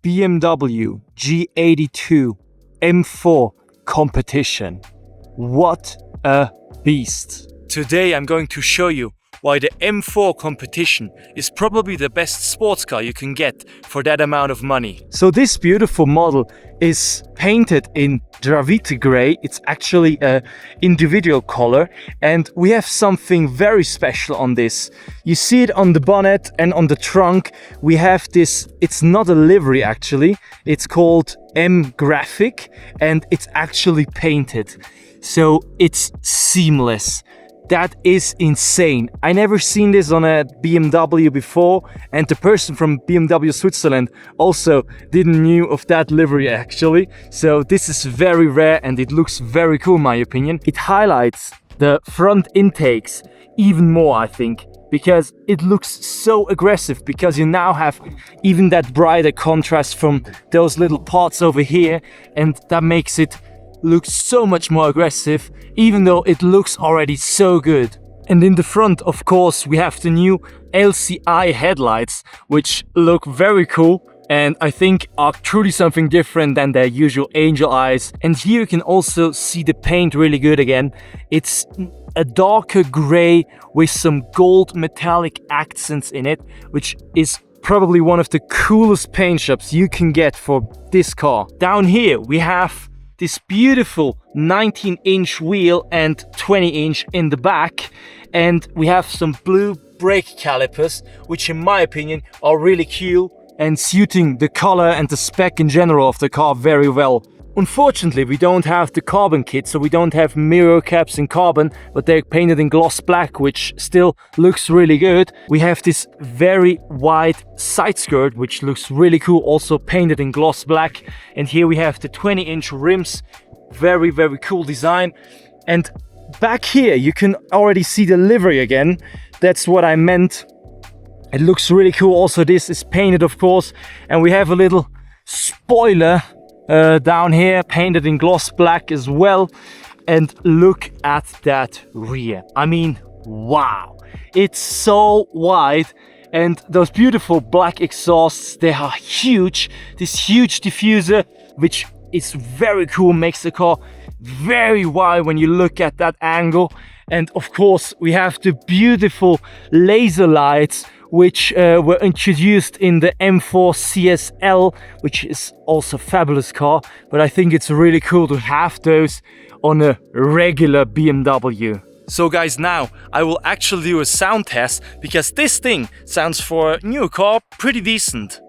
BMW G82 M4 Competition. What a beast! Today I'm going to show you why the M4 Competition is probably the best sports car you can get for that amount of money. So this beautiful model is painted in Dravit Grey. It's actually an individual color, and we have something very special on this. You see it on the bonnet and on the trunk. We have this, it's not a livery actually, it's called M graphic, and it's actually painted. So it's seamless. That is insane. I never seen this on a BMW before, and the person from BMW Switzerland also didn't knew of that livery actually. So this is very rare and it looks very cool in my opinion. It highlights the front intakes even more, I think, because it looks so aggressive, because you now have even that brighter contrast from those little parts over here, and that makes it looks so much more aggressive, even though it looks already so good. And in the front, of course, we have the new LCI headlights, which look very cool and I think are truly something different than their usual angel eyes. And here you can also see the paint really good again. It's a darker gray with some gold metallic accents in it, which is probably one of the coolest paint jobs you can get for this car. Down here we have this beautiful 19-inch wheel and 20-inch in the back, and we have some blue brake calipers, which in my opinion are really cool and suiting the color and the spec in general of the car very well. Unfortunately, we don't have the carbon kit, so we don't have mirror caps in carbon, but they're painted in gloss black, which still looks really good. We have this very wide side skirt, which looks really cool, also painted in gloss black. And here we have the 20-inch rims, very, very cool design. And back here, you can already see the livery again. That's what I meant. It looks really cool. Also, this is painted, of course. And we have a little spoiler down here, painted in gloss black as well. And look at that rear. I mean, wow, it's so wide, and those beautiful black exhausts, they are huge. This huge diffuser, which is very cool, makes the car very wide when you look at that angle. And of course we have the beautiful laser lights, which were introduced in the M4 CSL, which is also a fabulous car, but I think it's really cool to have those on a regular BMW. So guys, now I will actually do a sound test, because this thing sounds for a new car pretty decent.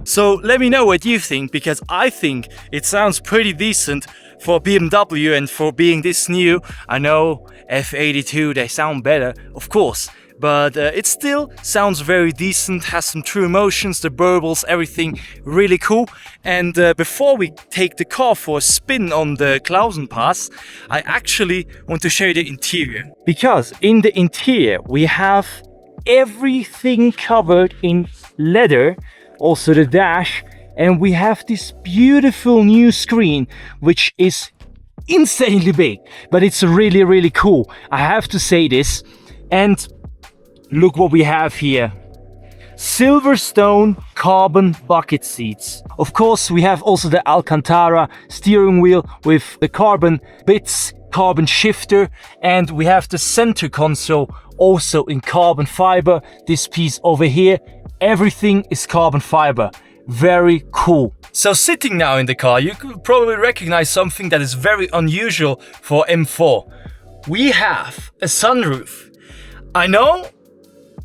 So let me know what you think, because I think it sounds pretty decent for BMW and for being this new. I know F82, they sound better, of course, but it still sounds very decent, has some true emotions, the burbles, everything really cool. And before we take the car for a spin on the Klausen Pass, I actually want to show you the interior. Because in the interior we have everything covered in leather, also the dash, and we have this beautiful new screen which is insanely big, but it's really cool, I have to say this. And look what we have here: Silverstone carbon bucket seats. Of course, we have also the Alcantara steering wheel with the carbon bits, carbon shifter, and we have the center console also in carbon fiber. This piece over here, everything is carbon fiber. Very cool. So sitting now in the car, you could probably recognize something that is very unusual for M4. We have a sunroof. I know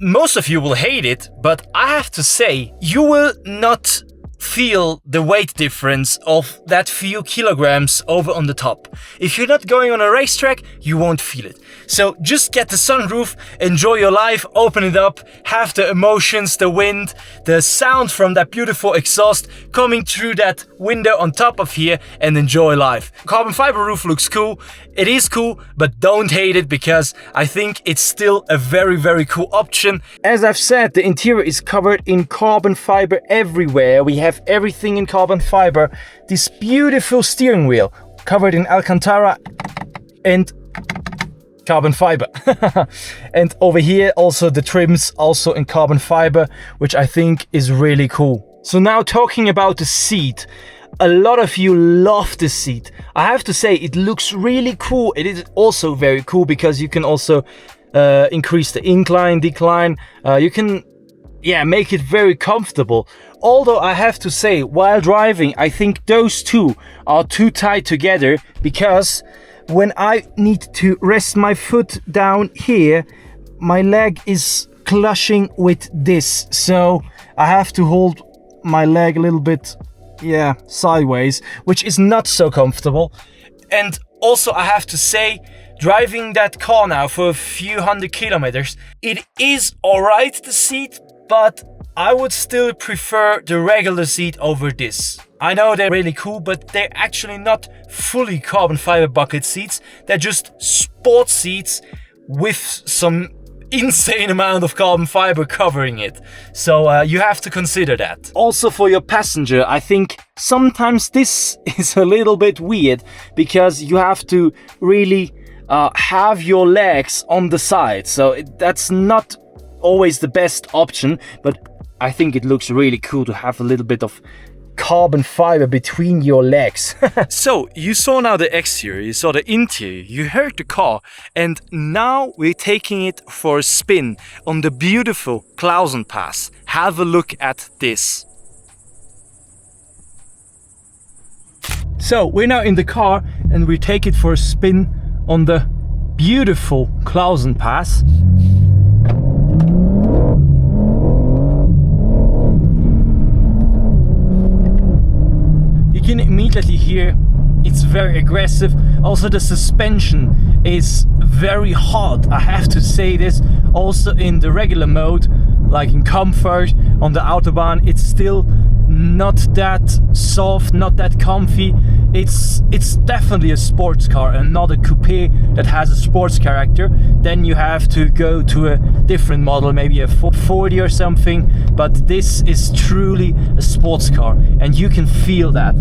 most of you will hate it, but I have to say, you will not feel the weight difference of that few kilograms over on the top. If you're not going on a racetrack, you won't feel it. So just get the sunroof, enjoy your life, open it up, have the emotions, the wind, the sound from that beautiful exhaust coming through that window on top of here, and enjoy life. Carbon fiber roof looks cool. It is cool, but don't hate it, because I think it's still a very cool option. As I've said, the interior is covered in carbon fiber everywhere. We have everything in carbon fiber. This beautiful steering wheel covered in Alcantara and carbon fiber. And over here also the trims also in carbon fiber, which I think is really cool. So now talking about the seat. A lot of you love the seat. I have to say, it looks really cool. It is also very cool because you can also increase the incline, decline. You can make it very comfortable. Although I have to say, while driving, I think those two are too tight together, because when I need to rest my foot down here, my leg is clutching with this. So I have to hold my leg a little bit, sideways, which is not so comfortable. And also I have to say, driving that car now for a few hundred kilometers, it is alright, the seat, but I would still prefer the regular seat over this. I know they're really cool, but they're actually not fully carbon fiber bucket seats. They're just sport seats with some insane amount of carbon fiber covering it. So you have to consider that. Also for your passenger, I think sometimes this is a little bit weird, because you have to really have your legs on the side. So that's not always the best option, but I think it looks really cool to have a little bit of carbon fiber between your legs. So you saw now the exterior, you saw the interior, you heard the car, and now we're taking it for a spin on the beautiful Klausen Pass. Have a look at this. So we're now in the car and we take it for a spin on the beautiful Klausen Pass. You can immediately hear it's very aggressive. Also the suspension is very hard, I have to say this. Also in the regular mode, like in comfort on the Autobahn, it's still not that soft, not that comfy. It's definitely a sports car and not a coupe that has a sports character. Then you have to go to a different model, maybe a 440 or something, but this is truly a sports car, and you can feel that,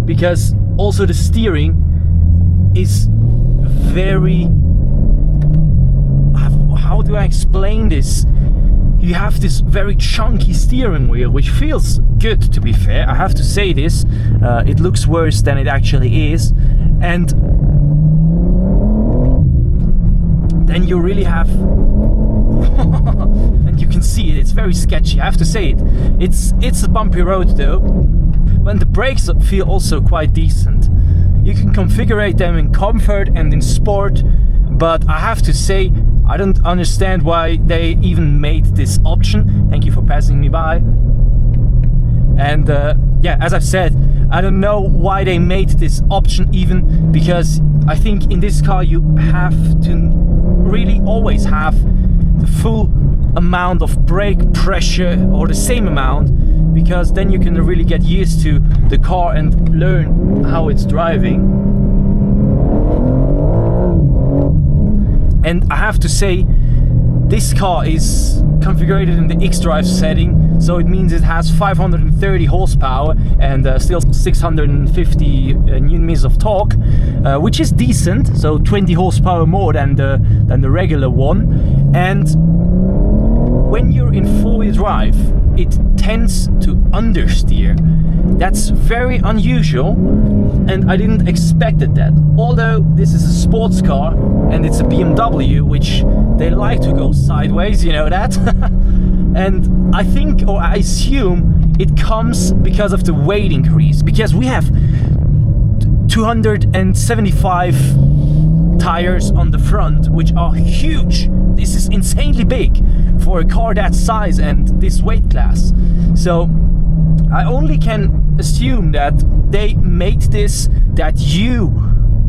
because also the steering is very, how do I explain this? You have this very chunky steering wheel, which feels good, to be fair. I have to say this. It looks worse than it actually is. And then you really have... and you can see it. It's very sketchy, I have to say it. It's a bumpy road though. When the brakes feel also quite decent. You can configure them in comfort and in sport. But I have to say, I don't understand why they even made this option. Thank you for passing me by. And as I've said, I don't know why they made this option even, because I think in this car you have to really always have the full amount of brake pressure, or the same amount, because then you can really get used to the car and learn how it's driving. And I have to say, this car is configured in the xDrive setting, so it means it has 530 horsepower and still 650 newton meters of torque, which is decent, so 20 horsepower more than the regular one. And when you're in four-wheel drive, it tends to understeer. That's very unusual, and I didn't expect that. Although this is a sports car and it's a BMW, which they like to go sideways, you know that. And I think, or I assume, it comes because of the weight increase, because we have 275 tires on the front, which are huge. This is insanely big for a car that size and this weight class. So I only can assume that they made this, that you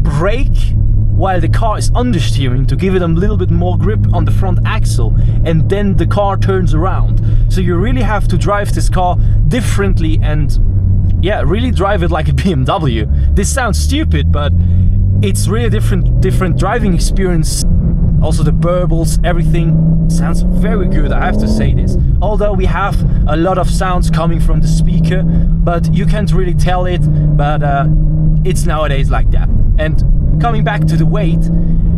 brake while the car is understeering to give it a little bit more grip on the front axle, and then the car turns around. So you really have to drive this car differently and really drive it like a BMW. This sounds stupid, but it's really different driving experience. Also the burbles, everything sounds very good, I have to say this. Although we have a lot of sounds coming from the speaker, but you can't really tell it, but it's nowadays like that. And coming back to the weight,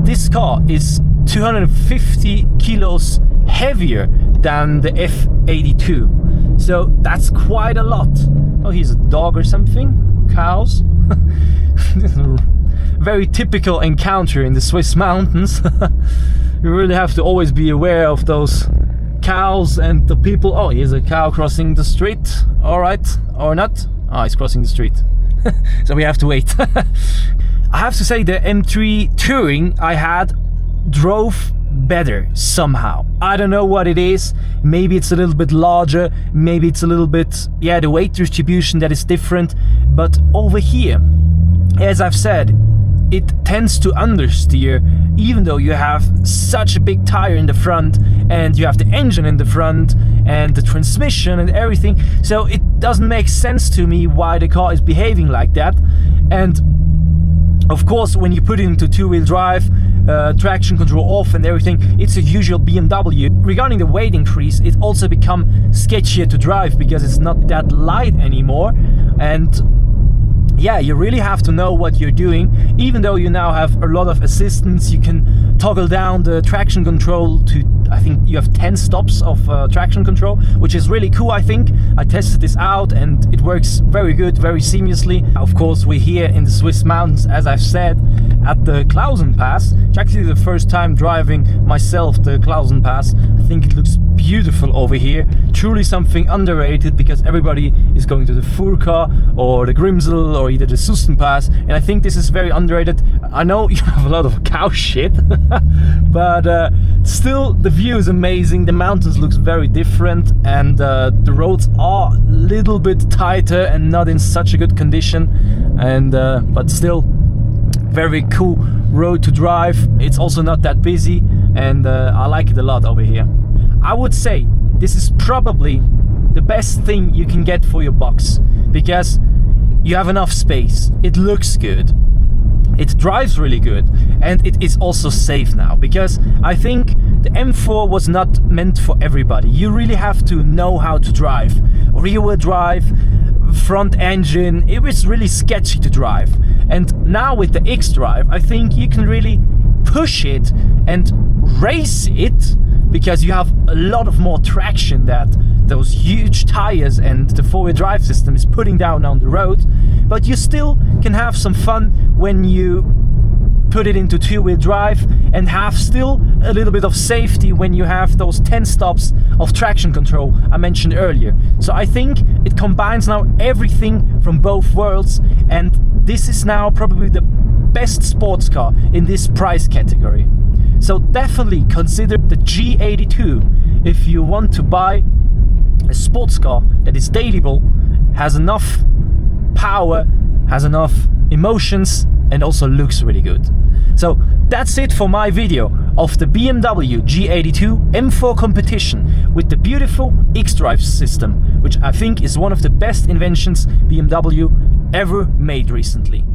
this car is 250 kilos heavier than the F82. So that's quite a lot. Oh, here's a dog or something, cows. Very typical encounter in the Swiss mountains. You really have to always be aware of those cows and the people. Oh, here's a cow crossing the street. All right, or not. Oh, he's crossing the street. So we have to wait. I have to say the M3 Touring I had drove better somehow. I don't know what it is. Maybe it's a little bit larger, maybe it's a little bit, the weight distribution that is different. But over here, as I've said, it tends to understeer, even though you have such a big tire in the front and you have the engine in the front and the transmission and everything. So it doesn't make sense to me why the car is behaving like that. And of course, when you put it into two-wheel drive, traction control off and everything, it's a usual BMW. Regarding the weight increase, it also become sketchier to drive because it's not that light anymore. And you really have to know what you're doing. Even though you now have a lot of assistance, you can toggle down the traction control to, I think you have 10 stops of traction control, which is really cool. I think I tested this out and it works very good, very seamlessly. Of course, we're here in the Swiss mountains, as I've said, at the Klausen Pass. It's actually the first time driving myself the Klausen Pass. I think it looks beautiful over here. Truly something underrated, because everybody is going to the Furka or the Grimsel or either the Susten Pass, and I think this is very underrated. I know you have a lot of cow shit, but still the view is amazing. The mountains looks very different, and the roads are a little bit tighter and not in such a good condition, and but still very cool road to drive. It's also not that busy, and I like it a lot over here. I would say this is probably the best thing you can get for your box, because you have enough space, it looks good, it drives really good, and it is also safe now, because I think the M4 was not meant for everybody. You really have to know how to drive. Rear-wheel drive, front engine, it was really sketchy to drive. And now with the xDrive, I think you can really push it and race it, because you have a lot of more traction that those huge tires and the four-wheel drive system is putting down on the road. But you still can have some fun when you put it into two-wheel drive, and have still a little bit of safety when you have those 10 stops of traction control I mentioned earlier. So I think it combines now everything from both worlds, and this is now probably the best sports car in this price category. So definitely consider the G82 if you want to buy a sports car that is dailyable, has enough power, has enough emotions, and also looks really good. So that's it for my video. of the BMW G82 M4 Competition with the beautiful xDrive system, which I think is one of the best inventions BMW ever made recently.